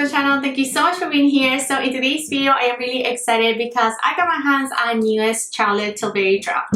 to the channel. Thank you so much for being here. So in today's video, I am really excited because I got my hands on newest CharlotteTilbury drop.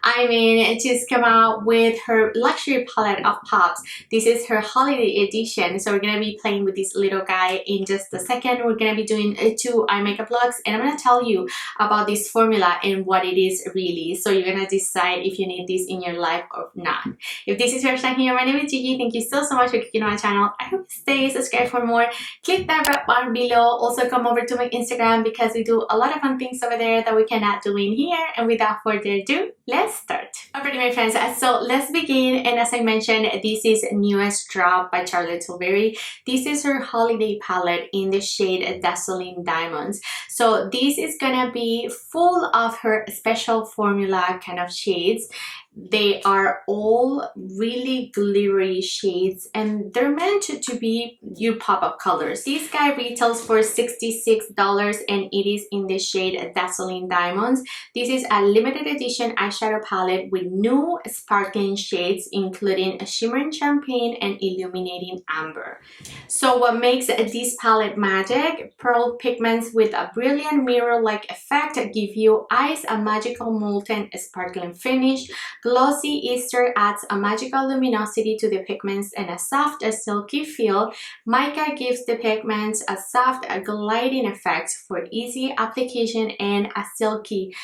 I mean, she's come out with her luxury palette of pops. This is her holiday edition. So we're gonna be playing with this little guy in just a second. We're gonna be doing 2 eye makeup looks, and I'm gonna tell you about this formula and what it is really. So you're gonna decide if you need this in your life or not. If this is your first time here, my name is Gigi. Thank you so much for clicking on my channel. I hope you stay subscribed for more. Click that red button below. Also come over to my Instagram because we do a lot of fun things over there that we cannot do in here. And without further ado, let's start. Alrighty, my friends, so let's begin. And as I mentioned, this is newest drop by CharlotteTilbury. This is her holiday palette in the shade Dazzling Diamonds. So this is gonna be full of her special formula kind of shades. They are all really glittery shades and they're meant to be your pop-up colors. This guy retails for $66 and it is in the shade Dazzling Diamonds. This is a limited edition eyeshadow palette with new sparkling shades including a shimmering champagne and illuminating amber. So what makes this palette magic? Pearl pigments with a brilliant mirror-like effect give you eyes a magical molten sparkling finish. Glossy Easter adds a magical luminosity to the pigments and a soft, silky feel. Mica gives the pigments a soft, gliding effect for easy application and a silky,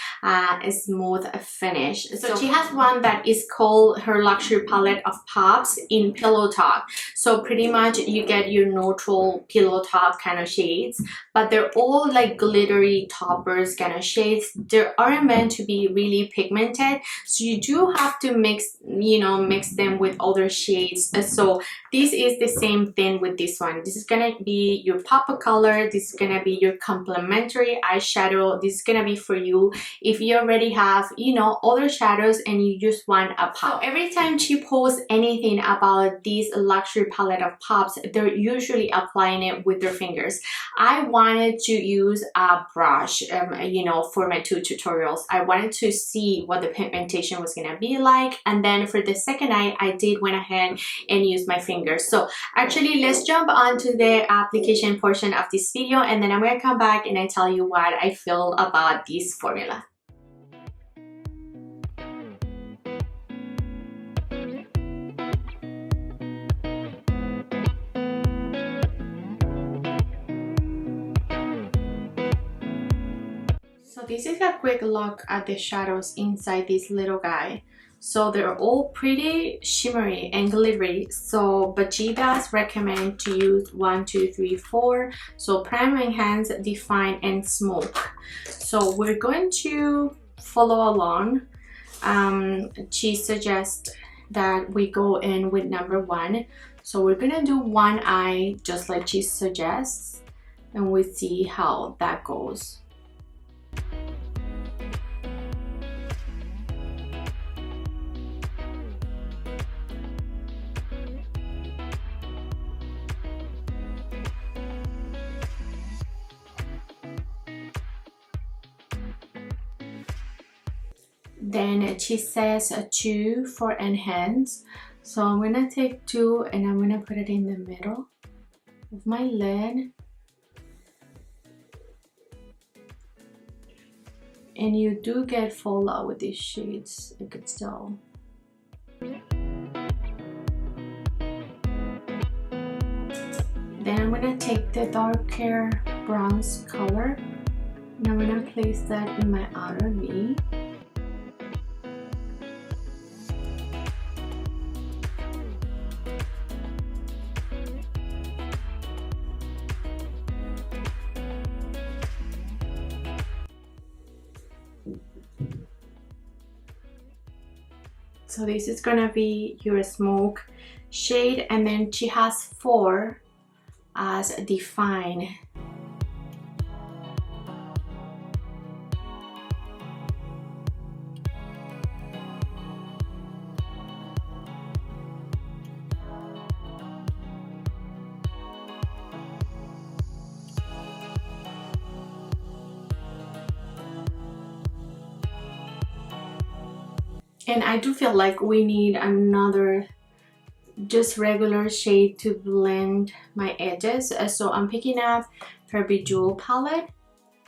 smooth finish. So she has one that is called her luxury palette of pops in Pillow Talk. So pretty much you get your neutral pillow top kind of shades, but they're all like glittery toppers kind of shades. They aren't meant to be really pigmented, so you do have to mix them with other shades. So this is the same thing with this one. This is gonna be your pop-up color. This is gonna be your complementary eyeshadow. This is gonna be for you if you already have other shadows and you just want a pop. So every time she posts anything about this luxury palette of pops, they're usually applying it with their fingers. I wanted to use a brush for my 2 tutorials. I wanted to see what the pigmentation was gonna be like, and then for the second eye I did went ahead and used my fingers. So actually let's jump onto the application portion of this video, and then I'm gonna come back and I tell you what I feel about this formula. So this is a quick look at the shadows inside this little guy. So they're all pretty shimmery and glittery. So, but she does recommend to use 1, 2, 3, 4. So prime, enhance, define, and smoke. So we're going to follow along. She suggests that we go in with number 1. So we're gonna do one eye just like she suggests, and we'll see how that goes. Then she says 2 for enhance. So I'm gonna take 2 and I'm gonna put it in the middle of my lid. And you do get fallout with these shades, you could tell. Then I'm gonna take the darker bronze color and I'm gonna place that in my outer V. So this is gonna be your smoke shade, and then she has 4 as define. And I do feel like we need another just regular shade to blend my edges. So I'm picking up her Bejeweled palette,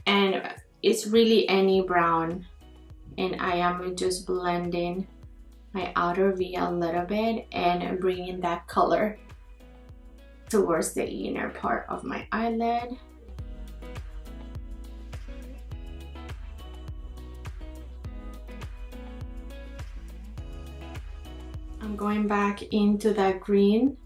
and it's really any brown, and I am just blending my outer V a little bit and bringing that color towards the inner part of my eyelid. I'm going back into that green.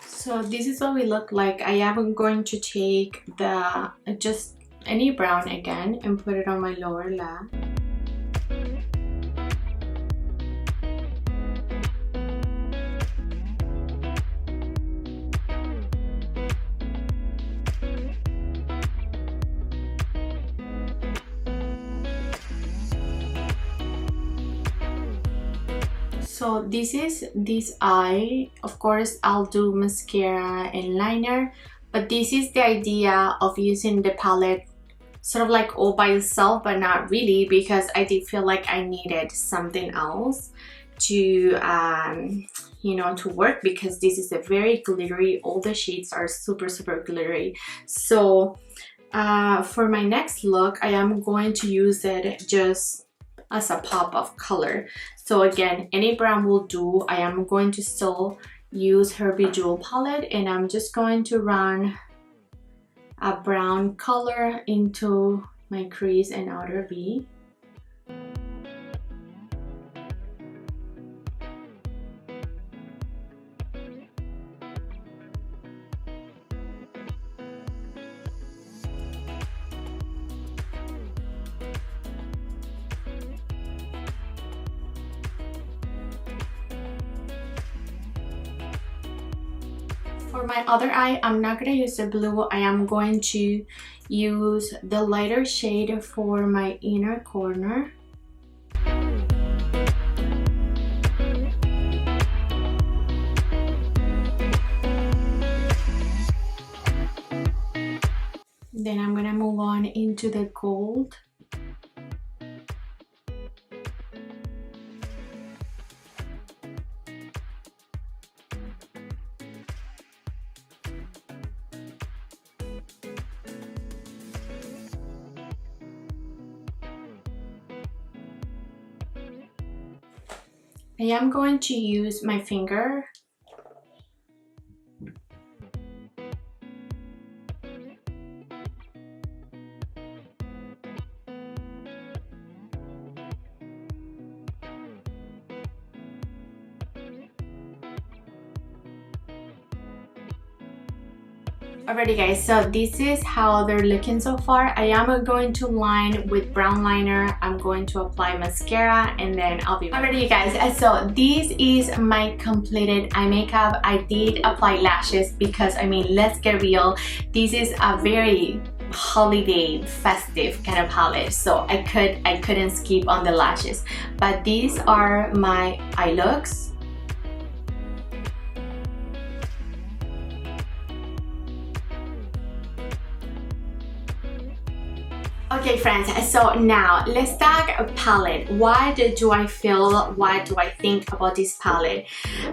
So this is what we look like. I am going to take the just any brown again and put it on my lower lid. So this is this eye. Of course, I'll do mascara and liner, but this is the idea of using the palette sort of like all by itself, but not really, because I did feel like I needed something else to you know, to work, because this is a very glittery, all the shades are super glittery. So for my next look, I am going to use it just as a pop of color. So again, any brown will do. I am going to still use her Bejeweled palette, and I'm just going to run a brown color into my crease and outer V. For my other eye, I'm not going to use the blue. I am going to use the lighter shade for my inner corner. Then I'm going to move on into the gold. I am going to use my finger . Alrighty guys, so this is how they're looking so far. I am going to line with brown liner. I'm going to apply mascara, and then I'll be alrighty you guys. So this is my completed eye makeup. I did apply lashes because, I mean, let's get real, this is a very holiday festive kind of palette, so I couldn't skip on the lashes. But these are my eye looks. Okay friends, so now let's talk a palette. What do I feel, what do I think about this palette?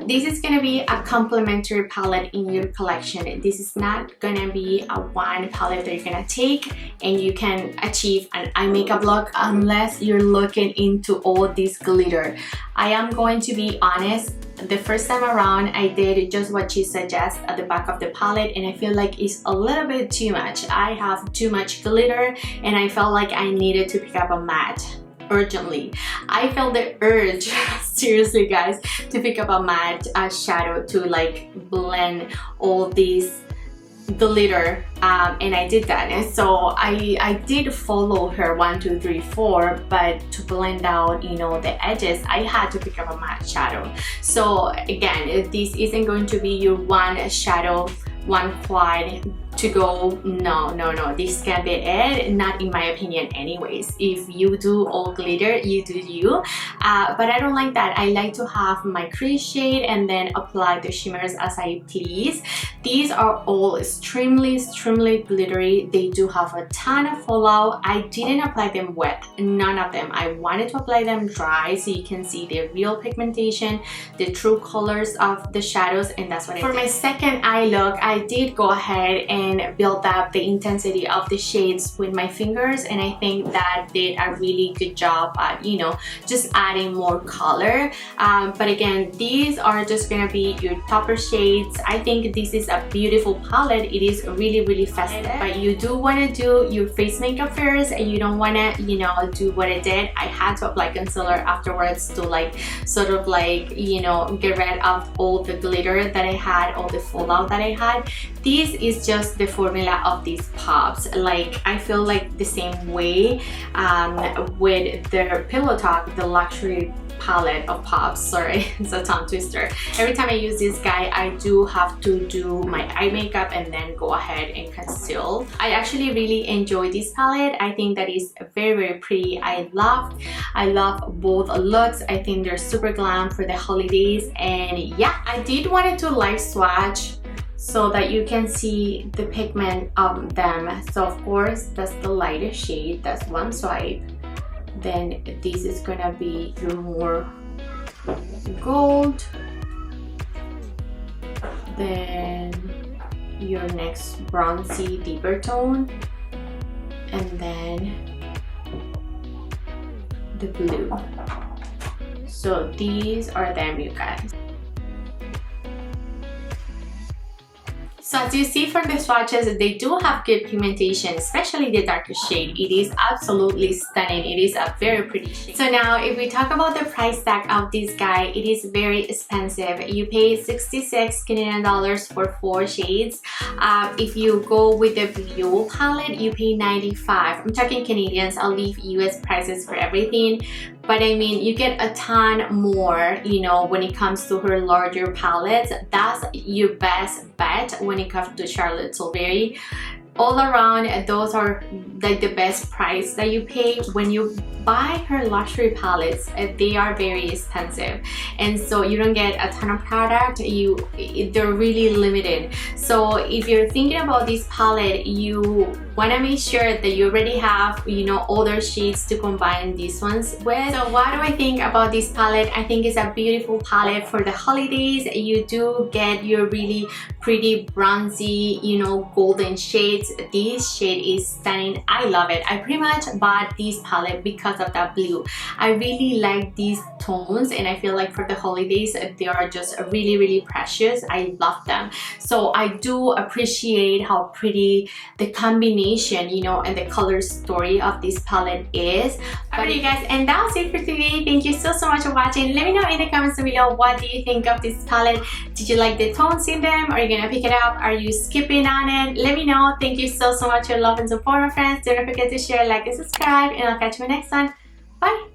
This is gonna be a complementary palette in your collection. This is not gonna be a one palette that you're gonna take and you can achieve an eye makeup look unless you're looking into all this glitter. I am going to be honest, the first time around I did just what she suggests at the back of the palette, and I feel like it's a little bit too much. I have too much glitter and I felt like I needed to pick up a matte urgently. I felt the urge seriously guys, to pick up a matte shadow to like blend all these glitter, and I did that. And so I did follow her 1 2 3 4, but to blend out, you know, the edges, I had to pick up a matte shadow. So again, this isn't going to be your one shadow, one quad to go, no, this can't be it, not in my opinion anyways. If you do all glitter, you do you, but I don't like that. I like to have my crease shade and then apply the shimmers as I please. These are all extremely glittery. They do have a ton of fallout. I didn't apply them wet, none of them. I wanted to apply them dry so you can see the real pigmentation, the true colors of the shadows, and that's what I did. For my second eye look, I did go ahead and build up the intensity of the shades with my fingers, and I think that did a really good job at, you know, just adding more color. But again, these are just gonna be your topper shades. I think this is a beautiful palette. It is really festive, but you do want to do your face makeup first, and you don't want to, you know, do what I did. I had to apply concealer afterwards to like sort of like, you know, get rid of all the glitter that I had, all the fallout that I had. This is just the formula of these pops. Like, I feel like the same way with the Pillow Talk, the luxury palette of pops. Sorry, it's a tongue twister. Every time I use this guy, I do have to do my eye makeup and then go ahead and conceal. I actually really enjoy this palette. I think that is very pretty. I love both looks. I think they're super glam for the holidays. And yeah, I did want to live swatch so that you can see the pigment of them. So of course, that's the lightest shade. That's one swipe. Then this is gonna be your more gold. Then your next bronzy deeper tone, and then the blue. So these are them, you guys. So as you see from the swatches, they do have good pigmentation, especially the darker shade. It is absolutely stunning. It is a very pretty shade. So now if we talk about the price tag of this guy, it is very expensive. You pay 66 Canadian dollars for 4 shades. If you go with the bilingual palette, you pay 95. I'm talking Canadians. I'll leave US prices for everything. But I mean, you get a ton more, you know, when it comes to her larger palettes. That's your best bet when it comes to CharlotteTilbury. All around, those are like the best price that you pay. When you buy her luxury palettes, they are very expensive, and so you don't get a ton of product. They're really limited. So if you're thinking about this palette, you want to make sure that you already have, you know, other shades to combine these ones with. So what do I think about this palette? I think it's a beautiful palette for the holidays. You do get your really pretty bronzy, you know, golden shades. This shade is stunning. I love it. I pretty much bought this palette because of that blue. I really like these tones, and I feel like for the holidays they are just really precious. I love them. So I do appreciate how pretty the combination, you know, and the color story of this palette is. Alright, you guys, and that was it for today. Thank you so much for watching. Let me know in the comments below, what do you think of this palette? Did you like the tones in them? Are you gonna pick it up? Are you skipping on it? Let me know. Thank you so much for your love and support, my friends. Don't forget to share, like, and subscribe, and I'll catch you in the next one. Bye!